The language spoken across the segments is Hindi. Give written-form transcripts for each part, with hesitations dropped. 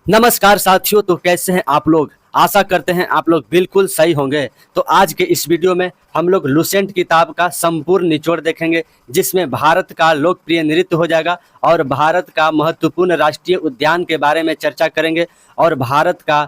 नमस्कार साथियों। तो कैसे हैं आप लोग? आशा करते हैं आप लोग बिल्कुल सही होंगे। तो आज के इस वीडियो में हम लोग लुसेंट किताब का संपूर्ण निचोड़ देखेंगे, जिसमें भारत का लोकप्रिय नृत्य हो जाएगा और भारत का महत्वपूर्ण राष्ट्रीय उद्यान के बारे में चर्चा करेंगे और भारत का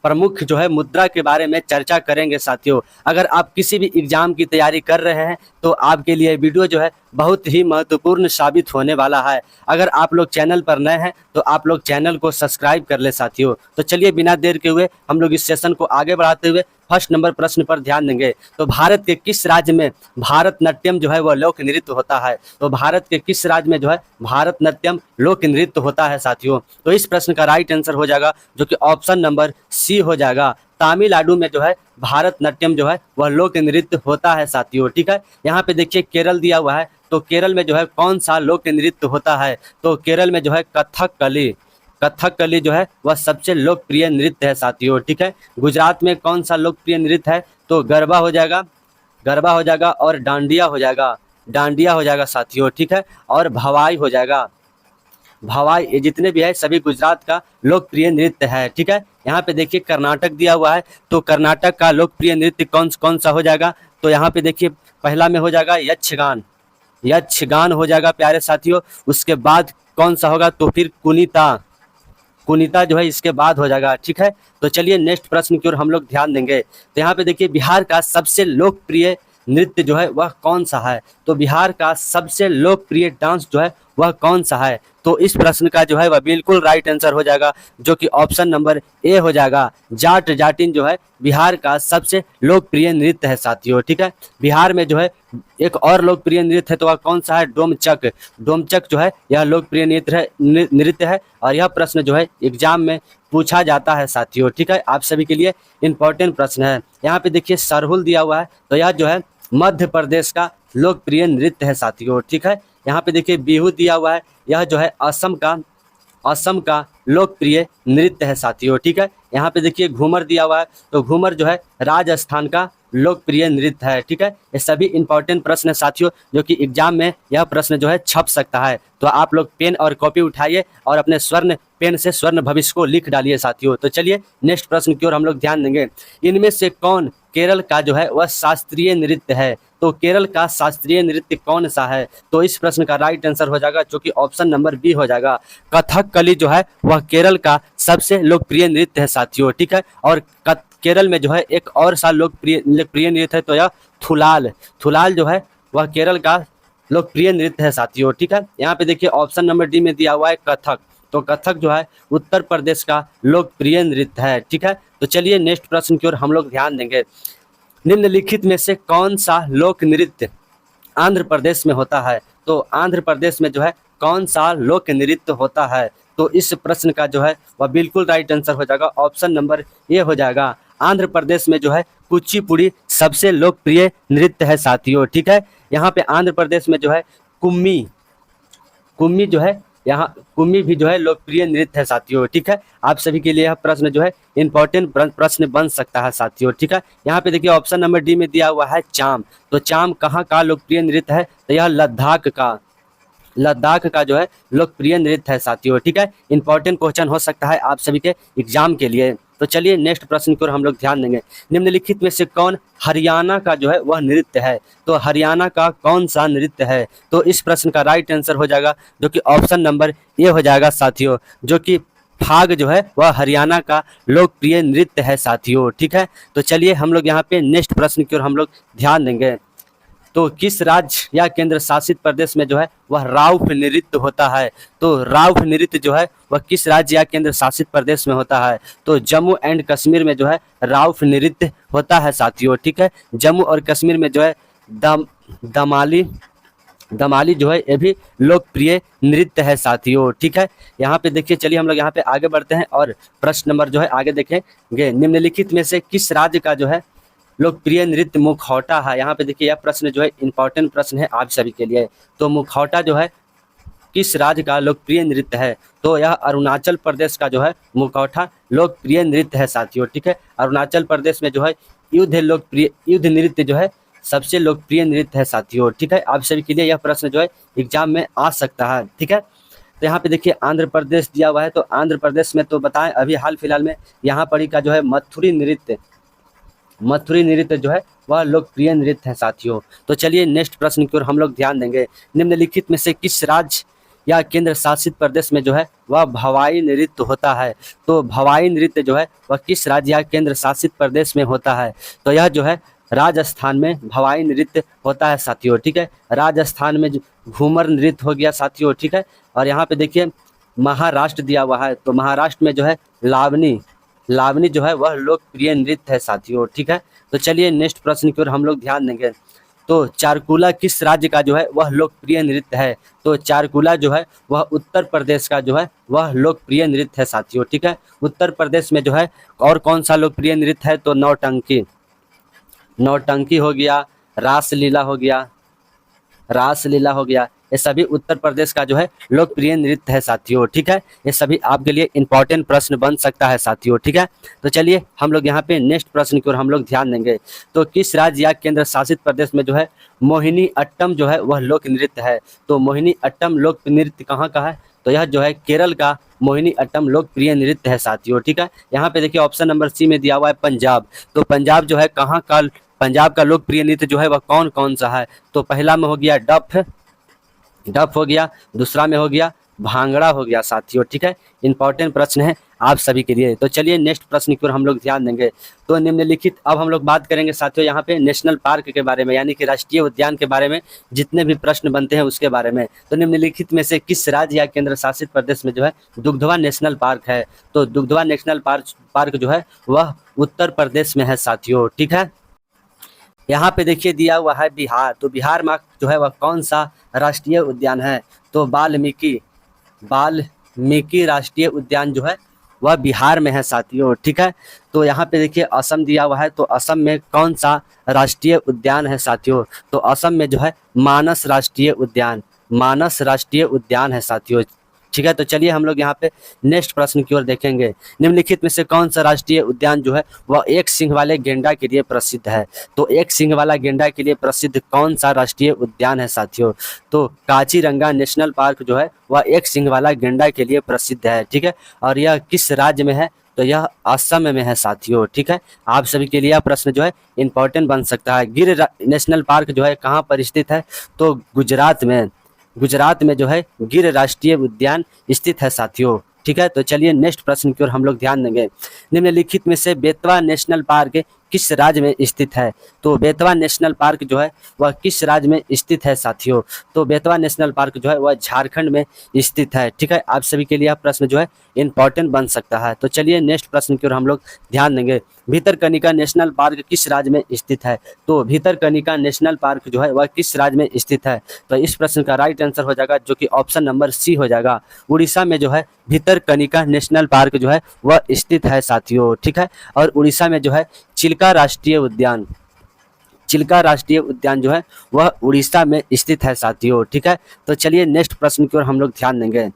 प्रमुख जो है मुद्रा के बारे में चर्चा करेंगे। साथियों, अगर आप किसी भी एग्जाम की तैयारी कर रहे हैं तो आपके लिए वीडियो जो है बहुत ही महत्वपूर्ण साबित होने वाला है। अगर आप लोग चैनल पर नए हैं तो आप लोग चैनल को सब्सक्राइब कर ले साथियों। तो चलिए बिना देर के हुए हम लोग इस सेशन को आगे बढ़ाते हुए फर्स्ट नंबर प्रश्न पर ध्यान देंगे। तो भारत के किस राज्य में भारतनाट्यम जो है वह लोक नृत्य होता है? तो भारत के किस राज्य में जो है भारतनाट्यम लोक नृत्य होता है साथियों? तो इस प्रश्न का राइट आंसर हो जाएगा जो कि ऑप्शन नंबर सी हो जाएगा। तमिलनाडु में जो है भारतनाट्यम जो है वह लोक नृत्य होता है साथियों। ठीक है, यहाँ पे देखिए केरल दिया हुआ है। तो केरल में जो है कौन सा लोक नृत्य होता है? तो केरल में जो है कथकली। कथकली जो है वह सबसे लोकप्रिय नृत्य है साथियों। ठीक है, गुजरात में कौन सा लोकप्रिय नृत्य है? तो गरबा हो जाएगा, गरबा हो जाएगा और डांडिया हो जाएगा, डांडिया हो जाएगा साथियों। ठीक है, और भवाई हो जाएगा, भवाई। ये जितने भी है सभी गुजरात का लोकप्रिय नृत्य है। ठीक है, यहाँ पे देखिए कर्नाटक दिया हुआ है। तो कर्नाटक का लोकप्रिय नृत्य कौन कौन सा हो जाएगा? तो यहाँ पे देखिए पहला में हो जाएगा यक्षगान, यक्षगान हो जाएगा प्यारे साथियों। उसके बाद कौन सा होगा? तो फिर कुनीता, कुनीता जो है इसके बाद हो जाएगा। ठीक है, तो चलिए नेक्स्ट प्रश्न की ओर हम लोग ध्यान देंगे। तो यहाँ पे देखिए बिहार का सबसे लोकप्रिय नृत्य जो है वह कौन सा है? तो बिहार का सबसे लोकप्रिय डांस जो है वह कौन सा है? तो इस प्रश्न का जो है वह बिल्कुल राइट आंसर हो जाएगा जो कि ऑप्शन नंबर ए हो जाएगा। जाट जाटिन जो है बिहार का सबसे लोकप्रिय नृत्य है साथियों। ठीक है, बिहार में जो है एक और लोकप्रिय नृत्य है, तो वह कौन सा है? डोमचक। डोमचक जो है यह लोकप्रिय नृत्य है और यह प्रश्न जो है एग्जाम में पूछा जाता है साथियों। ठीक है, आप सभी के लिए इंपॉर्टेंट प्रश्न है। यहाँ पे देखिए सरहुल दिया हुआ है। तो यह जो है मध्य प्रदेश का लोकप्रिय नृत्य है साथियों। ठीक है, यहाँ पे देखिए बिहू दिया हुआ है। यह जो है असम का लोकप्रिय नृत्य है साथियों। ठीक है, यहाँ पे देखिए घूमर दिया हुआ है। तो घूमर जो है राजस्थान का लोकप्रिय नृत्य है। ठीक है, ये सभी इंपॉर्टेंट प्रश्न है साथियों जो कि एग्जाम में यह प्रश्न जो है छप सकता है। तो आप लोग पेन और कॉपी उठाइए और अपने स्वर्ण पेन से स्वर्ण भविष्य को लिख डालिए साथियों। तो चलिए नेक्स्ट प्रश्न की ओर हम लोग ध्यान देंगे। इनमें से कौन केरल का जो है वह शास्त्रीय नृत्य है? तो केरल का शास्त्रीय नृत्य कौन सा है? तो इस प्रश्न का राइट आंसर हो जाएगा जो कि ऑप्शन नंबर बी हो जाएगा। कथकली जो है वह केरल का सबसे लोकप्रिय नृत्य है साथियों। ठीक है, और केरल में जो है एक और सा लोकप्रिय नृत्य है, तो यह थुलाल। थुलाल जो है वह केरल का लोकप्रिय नृत्य है साथियों। ठीक है, यहाँ पे देखिए ऑप्शन नंबर डी में दिया हुआ है कथक। तो कथक जो है उत्तर प्रदेश का लोकप्रिय नृत्य है। ठीक है, तो चलिए नेक्स्ट प्रश्न की ओर हम लोग ध्यान देंगे। निम्नलिखित में से कौन सा लोक नृत्य आंध्र प्रदेश में होता है? तो आंध्र प्रदेश में जो है कौन सा लोक नृत्य होता है? तो इस प्रश्न का जो है वह बिल्कुल राइट आंसर हो जाएगा, ऑप्शन नंबर ए हो जाएगा। आंध्र प्रदेश में जो है कुचिपुड़ी सबसे लोकप्रिय नृत्य है साथियों। ठीक है, यहाँ पे आंध्र प्रदेश में जो है कुम्मी, कुम्मी जो है यहाँ कुम्मी भी जो है लोकप्रिय नृत्य है साथियों। ठीक है, आप सभी के लिए यह प्रश्न जो है इंपॉर्टेंट प्रश्न बन सकता है साथियों। ठीक है, यहाँ पे देखिए ऑप्शन नंबर डी में दिया हुआ है चाम। तो चाम कहाँ का लोकप्रिय नृत्य है? तो यह लद्दाख का, लद्दाख का जो है लोकप्रिय नृत्य है साथियों। ठीक है, इंपॉर्टेंट क्वेश्चन हो सकता है आप सभी के एग्जाम के लिए। तो चलिए नेक्स्ट प्रश्न की ओर हम लोग ध्यान देंगे। निम्नलिखित में से कौन हरियाणा का जो है वह नृत्य है? तो हरियाणा का कौन सा नृत्य है? तो इस प्रश्न का राइट आंसर हो जाएगा जो कि ऑप्शन नंबर ए हो जाएगा साथियों, जो कि फाग जो है वह हरियाणा का लोकप्रिय नृत्य है साथियों। ठीक है, तो चलिए हम लोग यहाँ पे नेक्स्ट प्रश्न की ओर हम लोग ध्यान देंगे। तो किस राज्य या केंद्र शासित प्रदेश में जो है वह राउफ नृत्य होता है? तो राउफ नृत्य जो है वह किस राज्य या केंद्र शासित प्रदेश में होता है? तो जम्मू एंड कश्मीर में जो है राउफ नृत्य होता है साथियों। ठीक है, जम्मू और कश्मीर में जो है दमाली, दमाली जो है ये भी लोकप्रिय नृत्य है साथियों। ठीक है, यहाँ पे देखिए चलिए हम लोग यहाँ पे आगे बढ़ते हैं और प्रश्न नंबर जो है आगे देखेंगे। निम्नलिखित में से किस राज्य का जो है लोकप्रिय नृत्य मुखौटा है? यहाँ पे देखिए यह प्रश्न जो है इंपॉर्टेंट प्रश्न है आप सभी के लिए। तो मुखौटा जो है किस राज्य का लोकप्रिय नृत्य है? तो यह अरुणाचल प्रदेश का जो है मुखौटा लोकप्रिय नृत्य है साथियों। ठीक है, अरुणाचल प्रदेश में जो है युद्ध नृत्य जो है सबसे लोकप्रिय नृत्य है साथियों। ठीक है, आप सभी के लिए यह प्रश्न जो है एग्जाम में आ सकता है। ठीक है, तो यहाँ पे देखिए आंध्र प्रदेश दिया हुआ है, तो आंध्र प्रदेश में तो बताएं अभी हाल फिलहाल में यहाँ पर ही का जो है मथुरी नृत्य जो है वह लोकप्रिय नृत्य है साथियों। तो चलिए नेक्स्ट प्रश्न की ओर हम लोग ध्यान देंगे। निम्नलिखित में से किस राज्य या केंद्र शासित प्रदेश में जो है वह भवाई नृत्य होता है? तो भवाई नृत्य जो है वह किस राज्य या केंद्र शासित प्रदेश में होता है? तो यह जो है राजस्थान में भवाई नृत्य होता है साथियों, ठीक है। राजस्थान में घूमर नृत्य हो गया साथियों, ठीक है। और यहाँ पे देखिए महाराष्ट्र दिया हुआ है, तो महाराष्ट्र में जो है लावनी जो है वह लोकप्रिय नृत्य है साथियों, ठीक है। तो चलिए नेक्स्ट प्रश्न की ओर हम लोग ध्यान देंगे। तो चारकुला किस राज्य का जो है वह लोकप्रिय नृत्य है? तो चारकुला जो है वह उत्तर प्रदेश का जो है वह लोकप्रिय नृत्य है साथियों, ठीक है। उत्तर प्रदेश में जो है और कौन सा लोकप्रिय नृत्य है? तो नौटंकी हो गया, रासलीला हो गया, ये सभी उत्तर प्रदेश का जो है लोकप्रिय नृत्य है साथियों, ठीक है। ये सभी आपके लिए इंपॉर्टेंट प्रश्न बन सकता है साथियों, ठीक है। तो चलिए हम लोग यहाँ पे नेक्स्ट प्रश्न की ओर हम लोग ध्यान देंगे। तो किस राज्य या केंद्र शासित प्रदेश में जो है मोहिनी अट्टम जो है वह लोक नृत्य है? तो मोहिनी अट्टम लोक नृत्य कहाँ का है? तो यह जो है केरल का मोहिनी अट्टम लोकप्रिय नृत्य है साथियों, ठीक है। यहाँ पे देखिए ऑप्शन नंबर सी में दिया हुआ है पंजाब। तो पंजाब जो है कहाँ का, पंजाब का लोकप्रिय नृत्य जो है वह कौन कौन सा है? तो पहला में हो गया डफ हो गया, दूसरा में हो गया भांगड़ा हो गया साथियों, ठीक है। इंपॉर्टेंट प्रश्न है आप सभी के लिए। तो चलिए नेक्स्ट प्रश्न की ओर हम लोग ध्यान देंगे। तो निम्नलिखित, अब हम लोग बात करेंगे साथियों यहाँ पे नेशनल पार्क के बारे में, यानी कि राष्ट्रीय उद्यान के बारे में जितने भी प्रश्न बनते हैं उसके बारे में। तो निम्नलिखित में से किस राज्य या केंद्र शासित प्रदेश में जो है दुग्धवा नेशनल पार्क है? तो दुग्धवा नेशनल पार्क जो है वह उत्तर प्रदेश में है साथियों, ठीक है। यहाँ पे देखिए दिया हुआ है बिहार। तो बिहार में जो है वह कौन सा राष्ट्रीय उद्यान है? तो वाल्मीकि राष्ट्रीय उद्यान जो है वह बिहार में है साथियों, ठीक है। तो यहाँ पे देखिए असम दिया हुआ है। तो असम में कौन सा राष्ट्रीय उद्यान है साथियों? तो असम में जो है मानस राष्ट्रीय उद्यान है साथियों, ठीक है। तो चलिए हम लोग यहाँ पे नेक्स्ट प्रश्न की ओर देखेंगे। निम्नलिखित में से कौन सा राष्ट्रीय उद्यान जो है वह एक सिंह वाले गेंडा के लिए प्रसिद्ध है? तो एक सिंह वाला गेंडा के लिए प्रसिद्ध कौन सा राष्ट्रीय उद्यान है साथियों? तो काजीरंगा नेशनल पार्क जो है वह एक सिंह वाला गेंडा के लिए प्रसिद्ध है, ठीक है। और यह किस राज्य में है? तो यह असम में है साथियों, ठीक है। आप सभी के लिए यह प्रश्न जो है इंपॉर्टेंट बन सकता है। गिर नेशनल पार्क जो है कहाँ पर स्थित है? तो गुजरात में जो है गिर राष्ट्रीय उद्यान स्थित है साथियों, ठीक है। तो चलिए नेक्स्ट प्रश्न की ओर हम लोग ध्यान देंगे। निम्नलिखित में से बेतवा नेशनल पार्क किस राज्य में स्थित है? तो बेतवा नेशनल पार्क जो है वह किस राज्य में स्थित है साथियों? तो बेतवा नेशनल पार्क जो है वह झारखंड में स्थित है, ठीक है। आप सभी के लिए यह प्रश्न जो है इंपॉर्टेंट बन सकता है। तो चलिए नेक्स्ट प्रश्न की ओर हम लोग ध्यान देंगे। भीतरकनिका नेशनल पार्क किस राज्य में स्थित है? तो भीतरकनिका नेशनल पार्क जो है वह किस राज्य में स्थित है? तो इस प्रश्न का राइट आंसर हो जाएगा जो कि ऑप्शन नंबर सी हो जाएगा। उड़ीसा में जो है भीतरकनिका नेशनल पार्क जो है वह स्थित है साथियों, ठीक है। और उड़ीसा में जो है चिल्का राष्ट्रीय उद्यान जो है वह उड़ीसा में स्थित है साथियों, ठीक है। तो चलिए नेक्स्ट प्रश्न की ओर हम लोग ध्यान देंगे।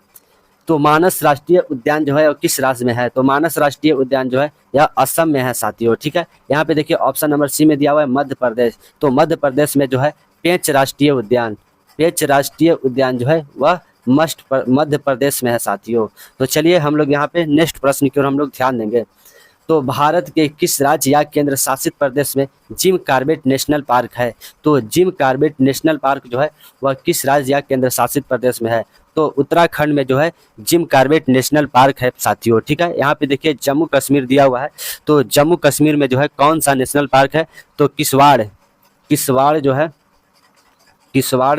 तो मानस राष्ट्रीय उद्यान जो है वो किस राज्य में है? तो मानस राष्ट्रीय उद्यान जो है यह असम में है साथियों, ठीक है। यहाँ पे देखिए ऑप्शन नंबर सी में दिया हुआ है मध्य प्रदेश। तो मध्य प्रदेश में जो है पेंच राष्ट्रीय उद्यान जो है वह मध्य प्रदेश में है साथियों। तो चलिए हम लोग यहाँ पे नेक्स्ट प्रश्न की ओर हम लोग ध्यान देंगे। तो भारत के किस राज्य या केंद्र शासित प्रदेश में जिम कॉर्बेट नेशनल पार्क है? तो जिम कॉर्बेट नेशनल पार्क जो है वह किस राज्य या केंद्र शासित प्रदेश में है? तो उत्तराखंड में जो है जिम कॉर्बेट नेशनल पार्क है साथियों, ठीक है। यहाँ पे देखिए जम्मू कश्मीर दिया हुआ है। तो जम्मू कश्मीर में जो है कौन सा नेशनल पार्क है? तो किसवाड़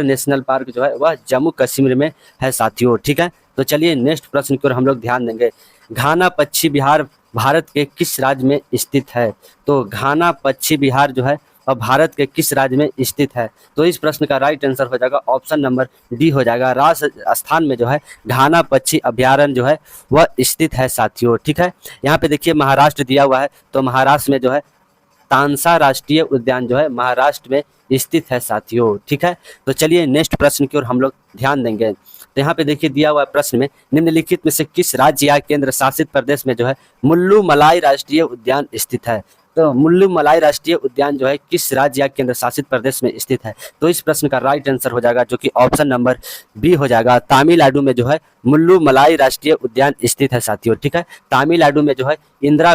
नेशनल पार्क जो है वह जम्मू कश्मीर में है साथियों, ठीक है। तो चलिए नेक्स्ट प्रश्न की ओर हम लोग ध्यान देंगे। घाना पश्चिमी बिहार भारत के किस राज्य में स्थित है? तो घाना पश्चिमी बिहार जो है वह भारत के किस राज्य में स्थित है? तो इस प्रश्न का राइट आंसर हो जाएगा ऑप्शन नंबर डी हो जाएगा। राजस्थान में जो है घाना पक्षी अभ्यारण्य जो है वह स्थित है साथियों, ठीक है। यहाँ पे देखिए महाराष्ट्र दिया हुआ है। तो महाराष्ट्र में जो है तानसा राष्ट्रीय उद्यान जो है महाराष्ट्र में स्थित है साथियों, ठीक है। तो चलिए नेक्स्ट प्रश्न की ओर हम लोग ध्यान देंगे। तो यहाँ पे देखिए दिया हुआ प्रश्न में निम्नलिखित में से किस राज्य या केंद्र शासित प्रदेश में जो है मुल्लू मलाई राष्ट्रीय उद्यान स्थित है? तो मुल्लू मलाई राष्ट्रीय उद्यान जो है किस राज्य या केंद्र शासित प्रदेश में स्थित है? तो इस प्रश्न का राइट आंसर हो जाएगा जो कि ऑप्शन नंबर बी हो जाएगा। तमिलनाडु में जो है मुल्लू मलाई राष्ट्रीय उद्यान स्थित है साथियों, ठीक है। तमिलनाडु में जो है इंदिरा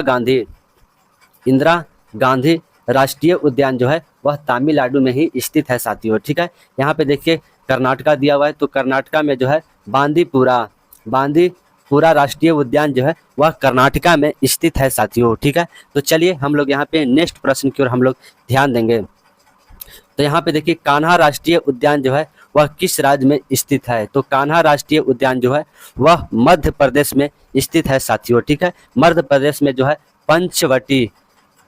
गांधी राष्ट्रीय उद्यान जो है वह तमिलनाडु में ही स्थित है साथियों, ठीक है। यहाँ पे देखिए कर्नाटका दिया हुआ है, तो कर्नाटका में जो है बांदीपुरा राष्ट्रीय उद्यान जो है वह कर्नाटका में स्थित है साथियों, ठीक है। तो चलिए हम लोग यहाँ पे नेक्स्ट प्रश्न की ओर हम लोग ध्यान देंगे। तो यहाँ पे देखिए कान्हा राष्ट्रीय उद्यान जो है वह किस राज्य में स्थित है? तो कान्हा राष्ट्रीय उद्यान जो है वह मध्य प्रदेश में स्थित है साथियों, ठीक है। मध्य प्रदेश में जो है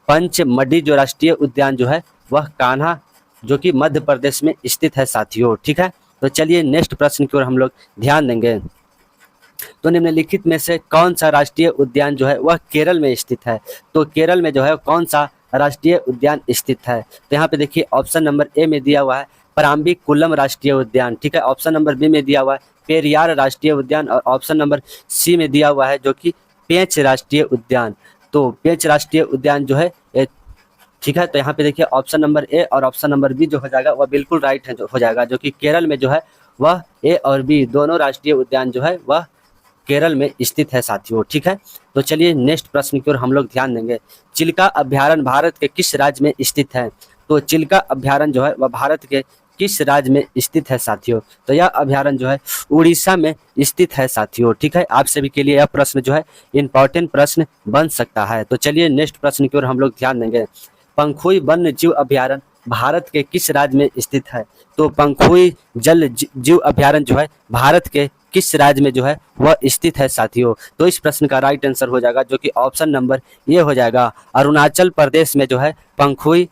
पंचमढ़ी जो राष्ट्रीय उद्यान जो है वह कान्हा जो कि मध्य प्रदेश में स्थित है साथियों, ठीक है। तो चलिए नेक्स्ट प्रश्न की ओर हम लोग ध्यान देंगे। तो निम्नलिखित में से कौन सा राष्ट्रीय उद्यान जो है वह केरल में स्थित है? तो केरल में जो है कौन सा राष्ट्रीय उद्यान स्थित है? तो यहाँ पे देखिए ऑप्शन नंबर ए में दिया हुआ है पराम्बीकुलम राष्ट्रीय उद्यान, ठीक है। ऑप्शन नंबर बी में दिया हुआ है पेरियार राष्ट्रीय उद्यान और ऑप्शन नंबर सी में दिया हुआ है जो कि पेंच राष्ट्रीय उद्यान। तो पेंच राष्ट्रीय उद्यान जो है ठीक है। तो यहाँ पे देखिए ऑप्शन नंबर ए और ऑप्शन नंबर बी जो हो जाएगा वह बिल्कुल राइट है जो हो जाएगा, जो कि केरल में जो है वह ए और बी दोनों राष्ट्रीय उद्यान जो है वह केरल में स्थित है साथियों, ठीक है। तो चलिए नेक्स्ट प्रश्न की ओर हम लोग ध्यान देंगे। चिल्का अभ्यारण्य भारत के किस राज्य में स्थित है? तो चिल्का अभ्यारण्य जो है वह भारत के किस राज्य में स्थित है साथियों? तो यह अभ्यारण्य जो है उड़ीसा में स्थित है साथियों, ठीक है। आप सभी के लिए यह प्रश्न जो है इंपॉर्टेंट प्रश्न बन सकता है। तो चलिए नेक्स्ट प्रश्न की ओर हम लोग ध्यान देंगे। पंखुई वन्य जीव अभ्यारण्य भारत के किस राज्य में स्थित है? तो पंखुई जल जीव अभ्यारण्य जो है भारत के किस राज्य में जो है वह स्थित है साथियों? तो इस प्रश्न का राइट आंसर हो जाएगा जो कि ऑप्शन नंबर ये हो जाएगा। अरुणाचल प्रदेश में जो है पंखुई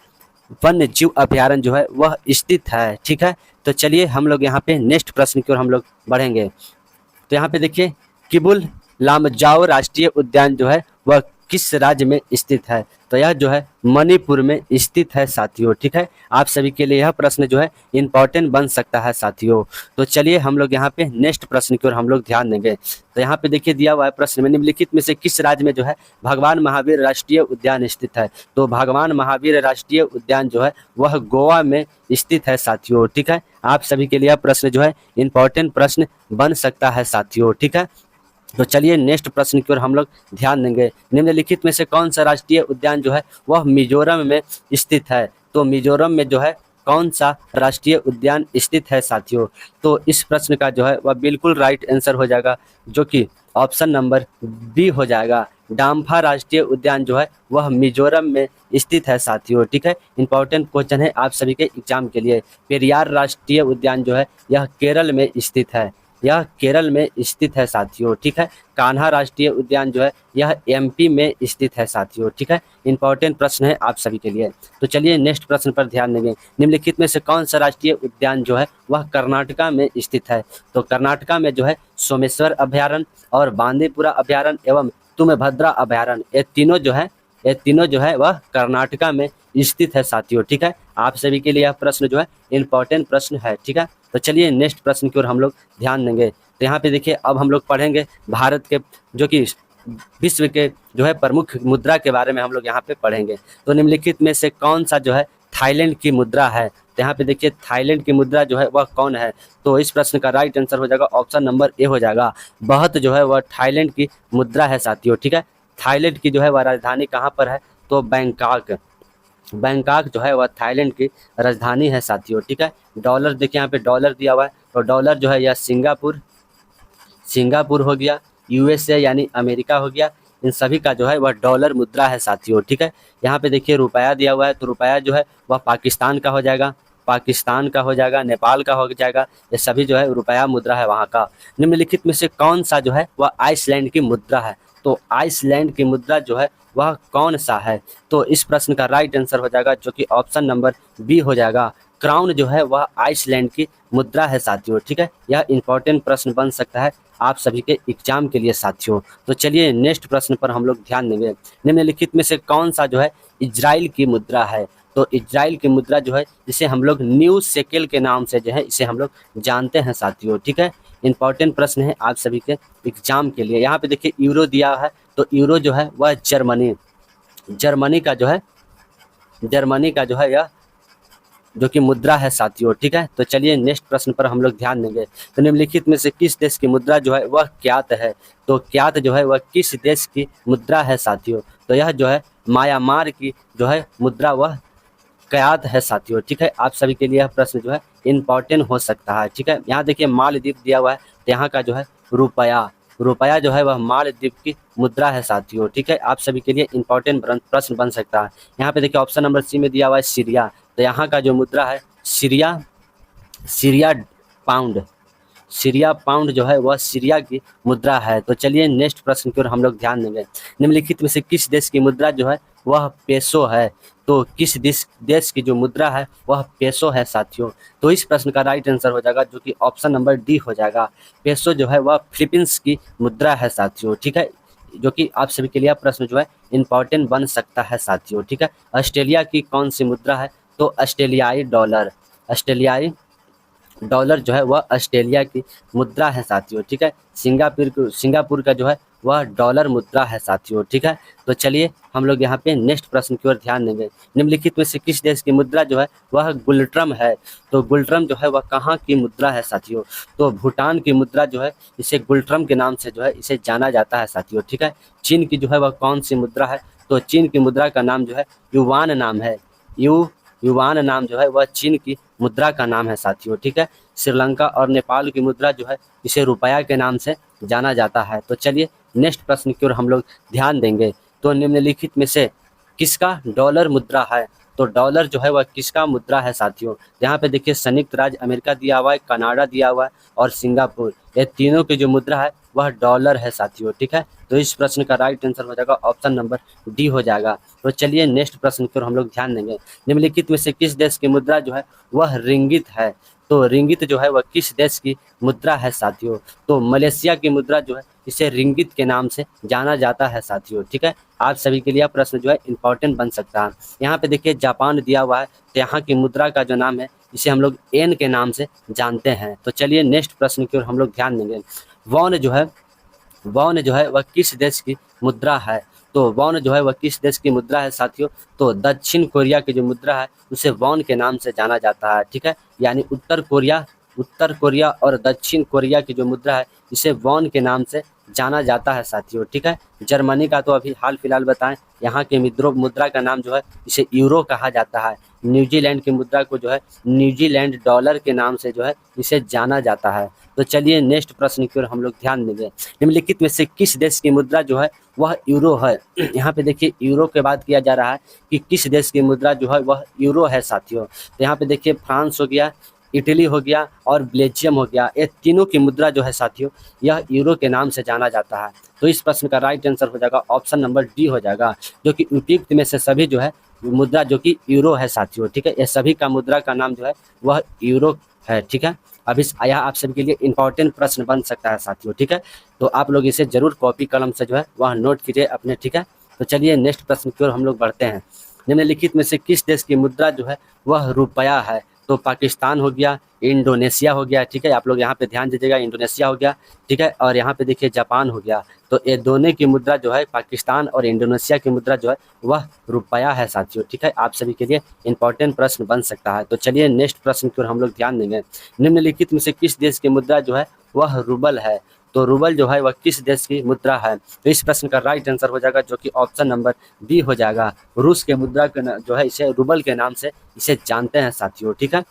वन्य जीव अभ्यारण्य जो है वह स्थित है, ठीक है। तो चलिए हम लोग यहाँ पे नेक्स्ट प्रश्न की ओर हम लोग बढ़ेंगे। तो यहाँ पे देखिए किबुल लामजाओ राष्ट्रीय उद्यान जो है वह किस राज्य में स्थित है? तो यह जो है मणिपुर में स्थित है साथियों, ठीक है। आप सभी के लिए यह प्रश्न जो है इंपॉर्टेंट बन सकता है साथियों। तो चलिए हम लोग यहाँ पे नेक्स्ट प्रश्न की ओर हम लोग ध्यान देंगे। तो यहाँ पे देखिए दिया हुआ है प्रश्न में निम्नलिखित में से किस राज्य में जो है भगवान महावीर राष्ट्रीय उद्यान स्थित है? तो भगवान महावीर राष्ट्रीय उद्यान जो है वह गोवा में स्थित है साथियों, ठीक है। आप सभी के लिए यह प्रश्न जो है इंपॉर्टेंट प्रश्न बन सकता है साथियों, ठीक है। तो चलिए नेक्स्ट प्रश्न की ओर हम लोग ध्यान देंगे। निम्नलिखित में से कौन सा राष्ट्रीय उद्यान जो है वह मिजोरम में स्थित है? तो मिजोरम में जो है कौन सा राष्ट्रीय उद्यान स्थित है साथियों? तो इस प्रश्न का जो है वह बिल्कुल राइट आंसर हो जाएगा जो कि ऑप्शन नंबर बी हो जाएगा। डाम्फा राष्ट्रीय उद्यान जो है वह मिजोरम में स्थित है साथियों, ठीक है। इंपॉर्टेंट क्वेश्चन है आप सभी के एग्जाम के लिए। पेरियार राष्ट्रीय उद्यान जो है यह केरल में स्थित है, यह केरल में स्थित है साथियों, ठीक है। कान्हा राष्ट्रीय उद्यान जो है यह एमपी में स्थित है साथियों, ठीक है। इंपॉर्टेंट प्रश्न है आप सभी के लिए। तो चलिए नेक्स्ट प्रश्न पर ध्यान देंगे। निम्नलिखित में से कौन सा राष्ट्रीय उद्यान जो है वह कर्नाटका में स्थित है? तो कर्नाटका में जो है सोमेश्वर अभ्यारण्य और बांदीपुरा अभ्यारण्य एवं तुम्भद्रा अभ्यारण्य ये तीनों जो है वह कर्नाटका में स्थित है साथियों, ठीक है। आप सभी के लिए यह प्रश्न जो है इंपॉर्टेंट प्रश्न है, ठीक है। तो चलिए नेक्स्ट प्रश्न की ओर हम लोग ध्यान देंगे। तो यहाँ पे देखिए अब हम लोग पढ़ेंगे भारत के जो कि विश्व के जो है प्रमुख मुद्रा के बारे में हम लोग यहाँ पे पढ़ेंगे। तो निम्नलिखित में से कौन सा जो है थाईलैंड की मुद्रा है? तो यहाँ पे देखिए थाईलैंड की मुद्रा जो है वह कौन है? तो इस प्रश्न का राइट आंसर हो जाएगा ऑप्शन नंबर ए हो जाएगा। बहुत जो है वह थाईलैंड की मुद्रा है साथियों, ठीक है। थाईलैंड की जो है वह राजधानी कहाँ पर है? तो बैंकॉक जो है वह थाईलैंड की राजधानी है साथियों, ठीक है। डॉलर देखिए यहाँ पे डॉलर दिया हुआ है, तो डॉलर जो है यह सिंगापुर हो गया, यूएसए यानी अमेरिका हो गया, इन सभी का जो है वह डॉलर मुद्रा है साथियों, ठीक है। यहाँ पे देखिए रुपया दिया हुआ है, तो रुपया जो है वह पाकिस्तान का हो जाएगा, नेपाल का हो जाएगा, ये सभी जो है रुपया मुद्रा है वहाँ का। निम्नलिखित में से कौन सा जो है वह आइसलैंड की मुद्रा है? तो आइसलैंड की मुद्रा जो है वह कौन सा है? तो इस प्रश्न का राइट आंसर हो जाएगा जो कि ऑप्शन नंबर बी हो जाएगा। क्राउन जो है वह आइसलैंड की मुद्रा है साथियों, ठीक है। यह इंपॉर्टेंट प्रश्न बन सकता है आप सभी के एग्जाम के लिए साथियों। तो चलिए नेक्स्ट प्रश्न पर हम लोग ध्यान देंगे। निम्नलिखित में से कौन सा जो है इजराइल की मुद्रा है? तो इजराइल की मुद्रा जो है जिसे हम लोग न्यू शेकेल के नाम से जो है इसे हम लोग जानते हैं साथियों, ठीक है। इंपॉर्टेंट प्रश्न है आप सभी के एग्जाम के लिए। यहाँ पे देखिए यूरो दिया है, तो यूरो जो है वह जर्मनी का जो है जर्मनी का जो है यह जो कि मुद्रा है साथियों, ठीक है। तो चलिए नेक्स्ट प्रश्न पर हम लोग ध्यान देंगे। तो निम्नलिखित में से किस देश की मुद्रा जो है वह क्यात है? तो क्यात जो है वह किस देश की मुद्रा है साथियों? तो यह जो है म्यांमार की जो है मुद्रा वह क्यात है साथियों, ठीक है। आप सभी के लिए यह प्रश्न जो है इम्पॉर्टेंट हो सकता है, ठीक है। यहाँ देखिए मालदीव दिया हुआ है, तो यहाँ का जो है रुपया, रुपया जो है वह मालदीव की मुद्रा है साथियों, ठीक है। आप सभी के लिए इंपॉर्टेंट प्रश्न बन सकता है। यहाँ पे देखिए ऑप्शन नंबर सी में दिया हुआ है सीरिया, तो यहाँ का जो मुद्रा है Syria, Syria pound, Syria pound जो है वह सीरिया की मुद्रा है। तो चलिए नेक्स्ट प्रश्न की ओर हम लोग ध्यान देंगे। निम्नलिखित में से किस देश की मुद्रा जो है वह पेसो है? तो किस देश की जो मुद्रा है वह पेसो है साथियों? तो इस प्रश्न का राइट आंसर हो जाएगा जो कि ऑप्शन नंबर डी हो जाएगा। पेसो जो है वह फिलीपींस की मुद्रा है साथियों, ठीक है, जो कि आप सभी के लिए प्रश्न जो है इंपॉर्टेंट बन सकता है साथियों, ठीक है। ऑस्ट्रेलिया की कौन सी मुद्रा है? तो ऑस्ट्रेलियाई डॉलर, ऑस्ट्रेलियाई डॉलर जो है वह ऑस्ट्रेलिया की मुद्रा है साथियों, ठीक है। सिंगापुर का जो है वह डॉलर मुद्रा है साथियों, ठीक है। तो चलिए हम लोग यहाँ पे नेक्स्ट प्रश्न की ओर ध्यान देंगे। निम्नलिखित में से किस देश की मुद्रा जो है वह गुलट्रम है? तो गुलट्रम जो है वह कहाँ की मुद्रा है साथियों? तो भूटान की मुद्रा जो है इसे गुलट्रम के नाम से जो है इसे जाना जाता है साथियों, ठीक है। चीन की जो है वह कौन सी मुद्रा है? तो चीन की मुद्रा का नाम जो है युवान नाम है, युवान नाम जो है वह चीन की मुद्रा का नाम है साथियों, ठीक है। श्रीलंका और नेपाल की मुद्रा जो है इसे रुपया के नाम से जाना जाता है। तो चलिए नेक्स्ट प्रश्न की ओर हम लोग ध्यान देंगे। तो निम्नलिखित में से किसका डॉलर मुद्रा है? तो डॉलर जो है वह किसका मुद्रा है साथियों? यहाँ पे देखिए संयुक्त राज्य अमेरिका दिया हुआ है, कनाडा दिया हुआ है और सिंगापुर, ये तीनों की जो मुद्रा है वह डॉलर है साथियों, ठीक है। तो इस प्रश्न का राइट आंसर हो जाएगा ऑप्शन नंबर डी हो जाएगा। तो चलिए नेक्स्ट प्रश्न की ओर हम लोग ध्यान देंगे। निम्नलिखित में से किस देश की मुद्रा जो है वह रिंगित है? तो रिंगित जो है वह किस देश की मुद्रा है साथियों? तो मलेशिया की मुद्रा जो है इसे रिंगित के नाम से जाना जाता है साथियों, ठीक है। आप सभी के लिए प्रश्न जो है इंपॉर्टेंट बन सकता है। यहाँ पे देखिए जापान दिया हुआ है, तो यहाँ की मुद्रा का जो नाम है इसे हम लोग एन के नाम से जानते हैं। तो चलिए नेक्स्ट प्रश्न की ओर हम लोग ध्यान देंगे। वॉन जो है वह किस देश की मुद्रा है? तो वॉन जो है वह किस देश की मुद्रा है साथियों? तो दक्षिण कोरिया की जो मुद्रा है उसे वॉन के नाम से जाना जाता है, ठीक है। यानी उत्तर कोरिया और दक्षिण कोरिया की जो मुद्रा है इसे वॉन के नाम से जाना जाता है साथियों, ठीक है। जर्मनी का तो अभी हाल फिलहाल बताएं, यहाँ के मुद्रा का नाम जो है इसे यूरो कहा जाता है। न्यूजीलैंड की मुद्रा को जो है न्यूजीलैंड डॉलर के नाम से जो है इसे जाना जाता है। तो चलिए नेक्स्ट प्रश्न की ओर हम लोग ध्यान देंगे। निम्नलिखित में से किस देश की मुद्रा जो है वह यूरो है? यहाँ पे देखिए यूरो के बात किया जा रहा है कि किस देश की मुद्रा जो है वह यूरो है साथियों। तो यहाँ पे देखिए फ्रांस हो गया, इटली हो गया और बेल्जियम हो गया, ये तीनों की मुद्रा जो है साथियों यह यूरो के नाम से जाना जाता है। तो इस प्रश्न का राइट आंसर हो जाएगा ऑप्शन नंबर डी हो जाएगा, जो कि उपयुक्त में से सभी जो है मुद्रा जो कि यूरो है साथियों, ठीक है। ये सभी का मुद्रा का नाम जो है वह यूरो है, ठीक है। अब यह आप सभी के लिए इंपॉर्टेंट प्रश्न बन सकता है साथियों, ठीक है। तो आप लोग इसे जरूर कॉपी कलम से जो है वह नोट कीजिए अपने, ठीक है। तो चलिए नेक्स्ट प्रश्न की ओर हम लोग बढ़ते हैं। निम्नलिखित में से किस देश की मुद्रा जो है वह रुपया है? तो पाकिस्तान हो गया, इंडोनेशिया हो गया, ठीक है। आप लोग यहाँ पे ध्यान दीजिएगा, इंडोनेशिया हो गया, ठीक है। और यहाँ पे देखिए जापान हो गया। तो ये दोनों की मुद्रा जो है पाकिस्तान और इंडोनेशिया की मुद्रा जो है वह रुपया है साथियों, ठीक है। आप सभी के लिए इंपॉर्टेंट प्रश्न बन सकता है। तो चलिए नेक्स्ट प्रश्न की ओर हम लोग ध्यान देंगे। निम्नलिखित में से किस देश की मुद्रा जो है वह रूबल है? तो रूबल जो है वह किस देश की मुद्रा है? तो इस प्रश्न का राइट आंसर हो जाएगा जो कि ऑप्शन नंबर बी हो जाएगा। रूस के मुद्रा का जो है इसे रूबल के नाम से इसे जानते हैं साथियों, ठीक है।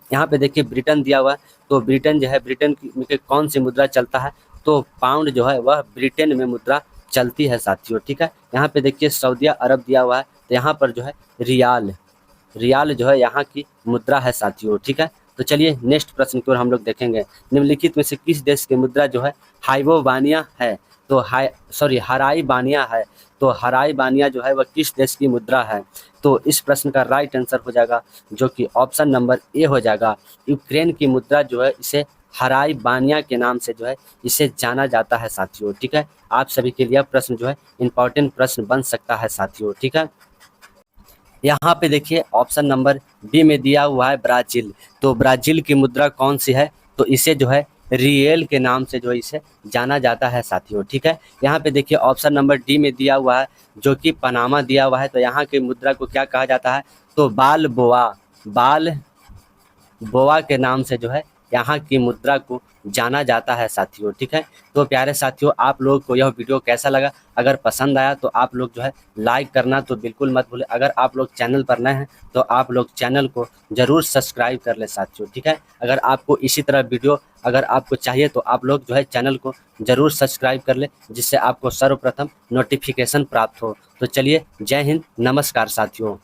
यहाँ पे देखिए ब्रिटेन दिया हुआ है, तो ब्रिटेन जो है ब्रिटेन में कौन सी मुद्रा चलता है? तो पाउंड जो है वह ब्रिटेन में मुद्रा चलती है साथियों, ठीक है। यहाँ पे देखिए सऊदी अरब दिया हुआ है, तो यहाँ पर जो है रियाल जो है यहाँ की मुद्रा है साथियों, ठीक है। तो चलिए नेक्स्ट प्रश्न की ओर हम लोग देखेंगे। निम्नलिखित में से किस देश की मुद्रा जो है हाइवोबानिया है? तो हराई बानिया है। तो हराई बानिया जो है वह किस देश की मुद्रा है? तो इस प्रश्न का राइट आंसर हो जाएगा जो कि ऑप्शन नंबर ए हो जाएगा। यूक्रेन की मुद्रा जो है इसे हराई बानिया के नाम से जो है इसे जाना जाता है साथियों, ठीक है। आप सभी के लिए प्रश्न जो है इंपॉर्टेंट प्रश्न बन सकता है साथियों, ठीक है। यहाँ पे देखिए ऑप्शन नंबर बी में दिया हुआ है ब्राज़ील। तो ब्राज़ील की मुद्रा कौन सी है? तो इसे जो है रियल के नाम से जो है इसे जाना जाता है साथियों। ठीक है, यहाँ पे देखिए ऑप्शन नंबर डी में दिया हुआ है जो कि पनामा दिया हुआ है। तो यहाँ की मुद्रा को क्या कहा जाता है, तो बाल बोआ के नाम से जो है यहाँ की मुद्रा को जाना जाता है साथियों। ठीक है, तो प्यारे साथियों, आप लोगों को यह वीडियो कैसा लगा? अगर पसंद आया तो आप लोग जो है लाइक करना तो बिल्कुल मत भूलें। अगर आप लोग चैनल पर नए हैं तो आप लोग चैनल को ज़रूर सब्सक्राइब कर लें साथियों। ठीक है, अगर आपको इसी तरह वीडियो अगर आपको चाहिए तो आप लोग जो है चैनल को ज़रूर सब्सक्राइब कर लें, जिससे आपको सर्वप्रथम नोटिफिकेशन प्राप्त हो। तो चलिए, जय हिंद, नमस्कार साथियों।